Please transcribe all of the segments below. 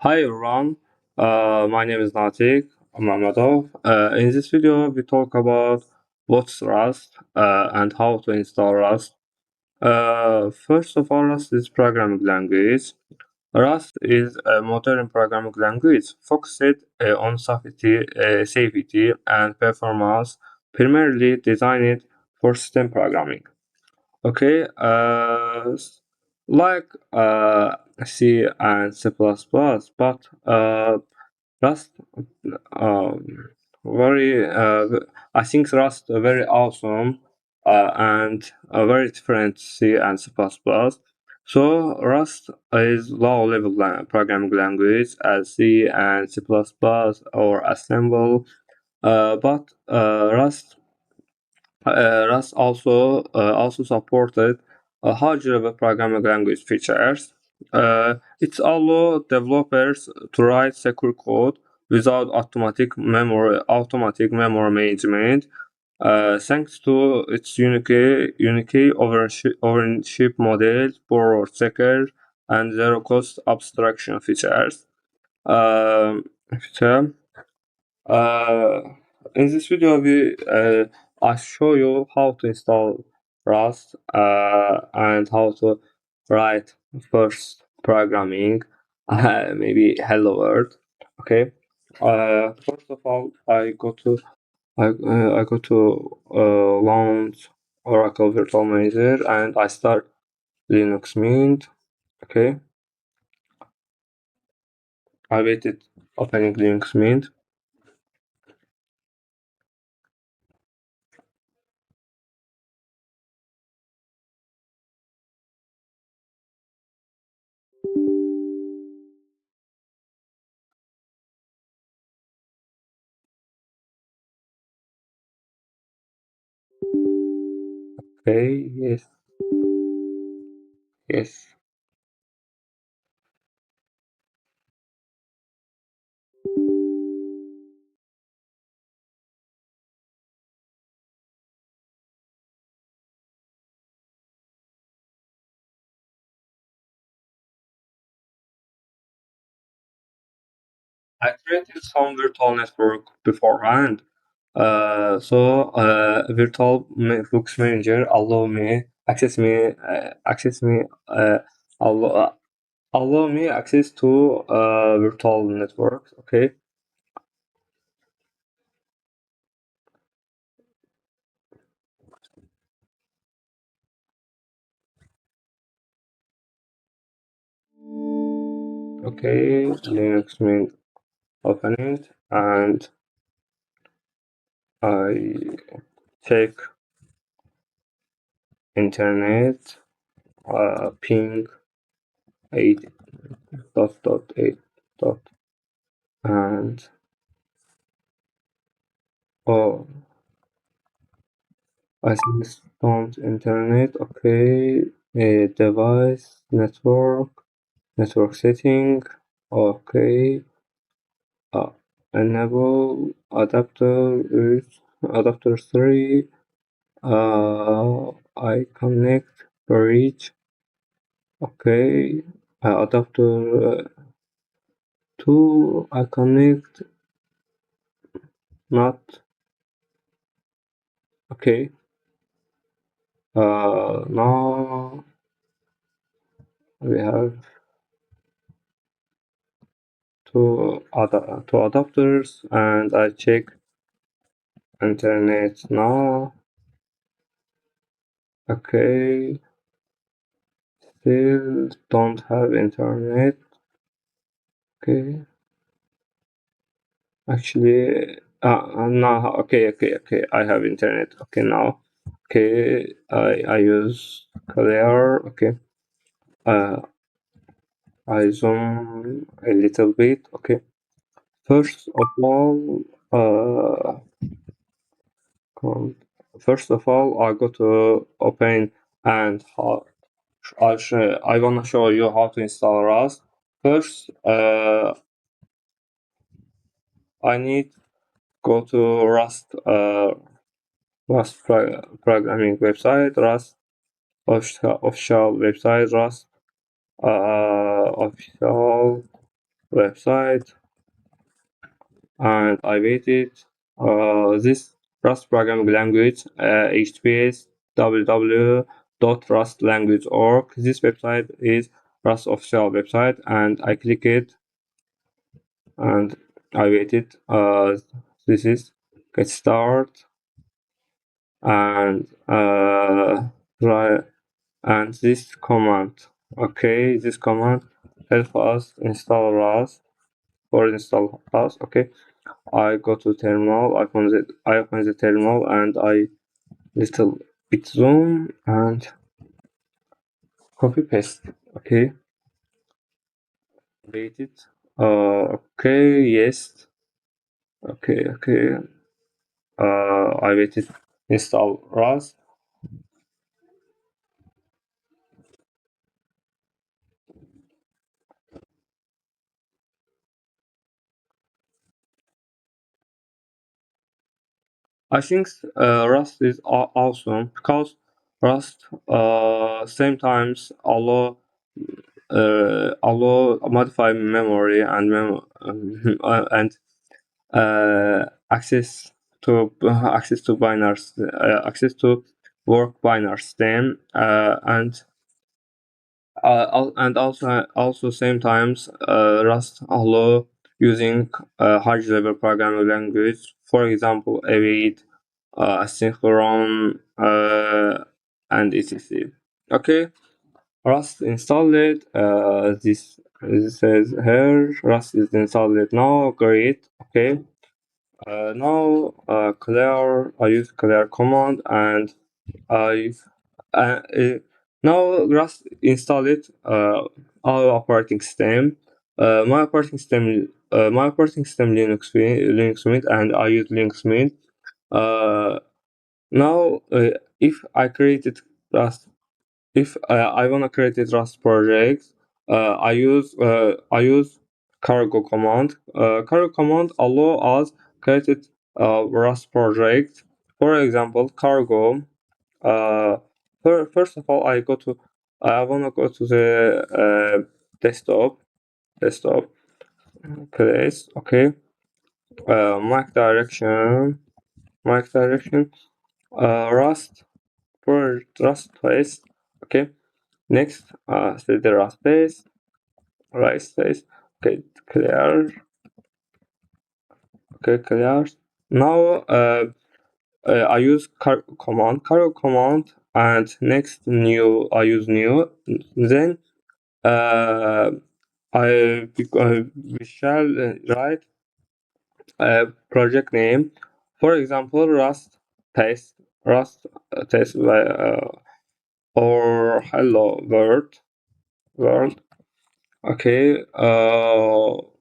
Hi everyone, my name is Natik Mamadov. In this video, we talk about what's Rust and how to install Rust. First of all, Rust is programming language. Rust is a modern programming language focused on safety and performance, primarily designed for system programming. Okay, like C and C++, but Rust, um, very, I think Rust very awesome and very different C and C++. So Rust is low-level programming language as C and C++ or Assemble, but Rust also supported high-level programming language features. It allows developers to write secure code without automatic memory management. Thanks to its unique ownership model, borrow checker, and zero-cost abstraction features. Um, feature. Uh, in this video, I show you how to install Rust and how to write first programming, maybe hello world. Okay. First of all, I go to launch Oracle Virtual Manager and I start Linux Mint. Okay. I waited opening Linux Mint. Okay. Yes. Yes. I created some virtual network beforehand. Books Manager uh, allow, uh, allow me access to virtual networks. Okay, okay, Linux Mint open it and I check internet ping 8 dot and oh I think don't internet. Okay, device network setting. Okay, uh, enable adapter 3. I connect bridge. Okay, adapter 2. I connect not. Okay. Now we have two adapters and I check internet now. Okay, still don't have internet. Okay, actually, now okay. I have internet. Okay, now, okay, I use clear. Okay, uh, I zoom a little bit. Okay, first of all, com- I go to open and I wanna show you how to install Rust. First, I need go to Rust programming website, Rust official website, Rust official website, and I waited. This Rust programming language, HTTPS www.rustlanguage.org. This website is Rust official website, and I click it and I waited. This is get start and try and this command. Okay, this command help us install Rust or install Rust. Okay, I go to terminal. I open the terminal and I little bit zoom and copy paste. Okay, wait it. Okay, yes. Okay. I waited. Install Rust. I think Rust is awesome because Rust sometimes allow modify memory and and access to access to work binary system and also sometimes Rust allow using high level programming language, for example await asynchron and etc. Okay, Rust installed. This says here Rust is installed now. Great. Okay. Now clear. I use clear command and I now Rust installed our operating system. My operating system Linux Mint, and I use Linux Mint. Now, if I created Rust, if I wanna create a Rust project, I use cargo command. Cargo command allow us create Rust project. For example, cargo. Uh, First of all, I wanna go to the desktop place. Okay. Mark direction. Rust for Rust place. Okay. Next, set the Rust space, right space. Okay, clear. Okay, clear. Now, I use cargo command, and next new I use new. Then we shall write a project name. For example, Rust test or hello world. Okay. Oh,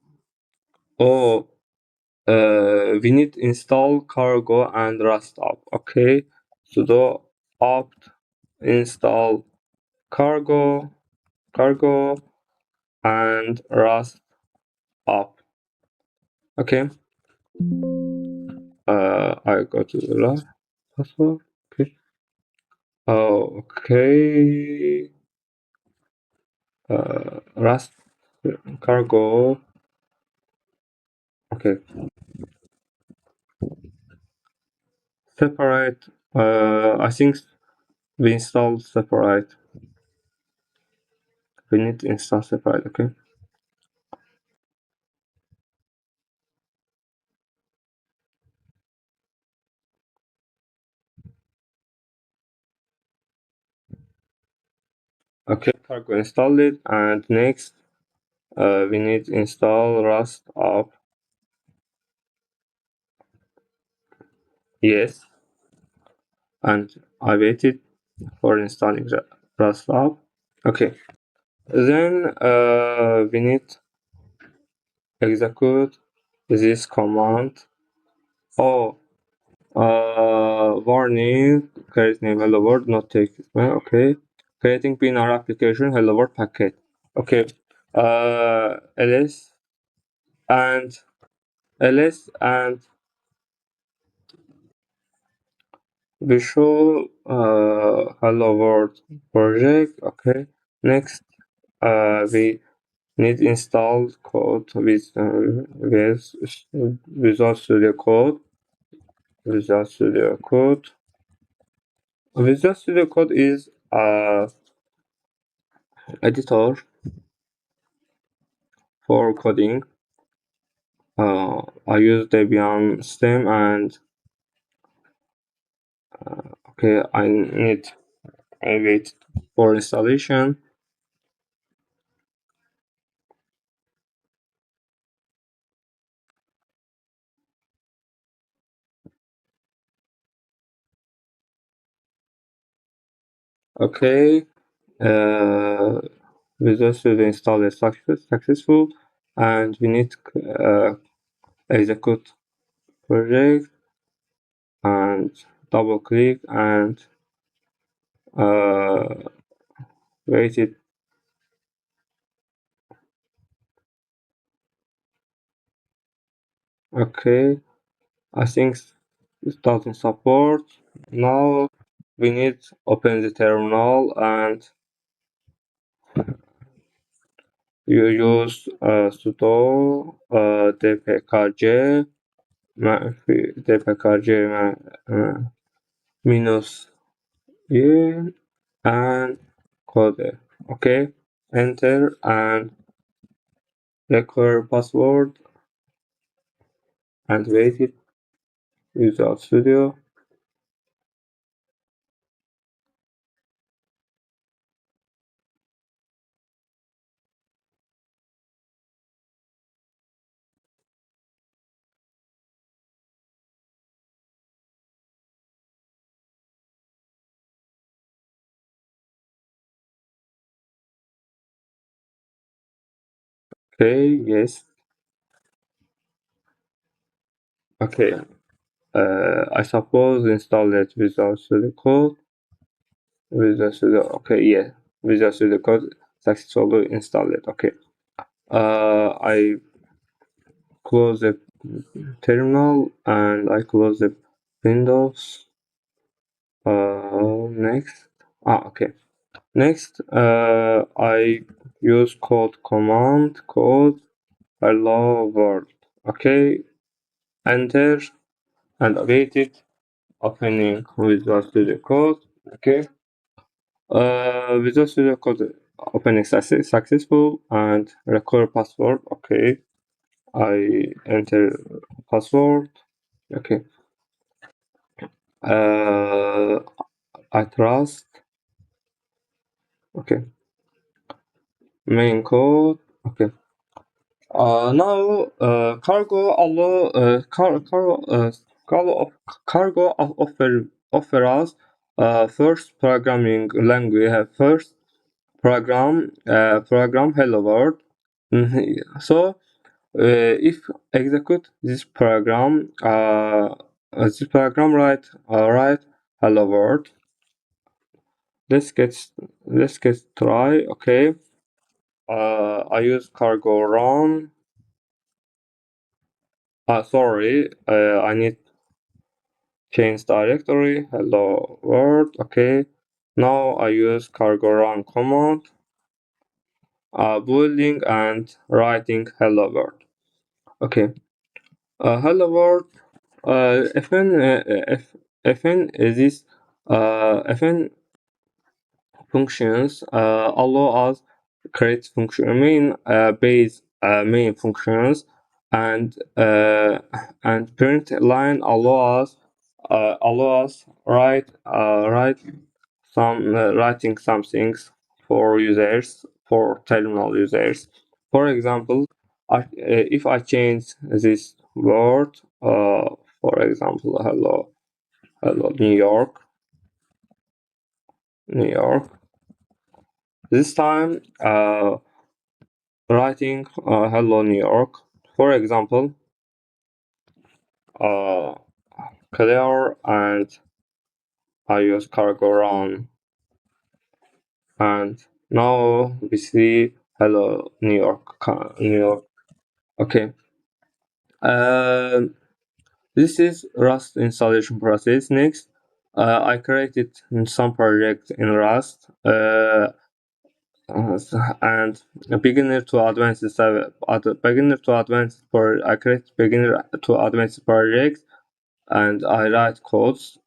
we need install cargo and Rust app. Okay. Sudo apt install cargo and Rust app. Okay. I go to the last password. Okay. Okay. Rust cargo. Okay. Separate. I think we install separate. We need to install separate. Okay. Okay. Cargo installed it, and next we need to install Rust app. Yes. And I waited for installing the Rust app. Okay. Then we need execute this command. Oh, warning, create name hello world, not take it. Okay. Creating binary application hello world packet. Okay. ls and ls and visual hello world project. Okay. Next we need install code with Visual Studio Code. Visual Studio Code. Visual Studio Code is a editor for coding. I use Debian stem and okay, I wait for installation. Okay, uh, Visual Studio install is successful, and we need execute project and double click and uh, wait it. Okay, I think it doesn't support. Now we need open the terminal and you use sudo dpkg dpkg minus e and code. Okay, enter and require password and wait it. Visual Studio. Okay, yes. Okay, I suppose install that Visual Studio Code. Visual Studio, okay, yeah. Visual Studio Code successfully installed. Okay. I close the terminal and I close the Windows. Next. Okay. Next, I use code hello world. Okay, enter and await it opening Visual Studio Code. Okay, Visual Studio Code opening successful and record password. Okay, I enter password. Okay, uh, I trust. Okay, main code. Okay. Now, cargo offer us first programming language. First program hello world. So if execute this program write hello world. Let's get try. Okay. I use cargo run. Sorry. I need change directory. Hello world. Okay. Now I use cargo run command. Building and writing hello world. Okay. Hello world. Fn this fn functions allow us create function main functions and print line allow us writing some things for users, for terminal users. For example, if I change this word, for example, hello New York. This time, writing hello New York. For example, uh, clear and I use cargo run and now we see hello New York. New York. Okay. This is Rust installation process. Next, I created some project in Rust. and a beginner to advanced beginner to advanced for I create beginner to advanced projects and I write codes.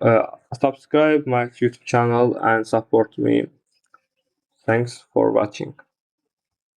Uh, subscribe my YouTube channel and support me. Thanks for watching.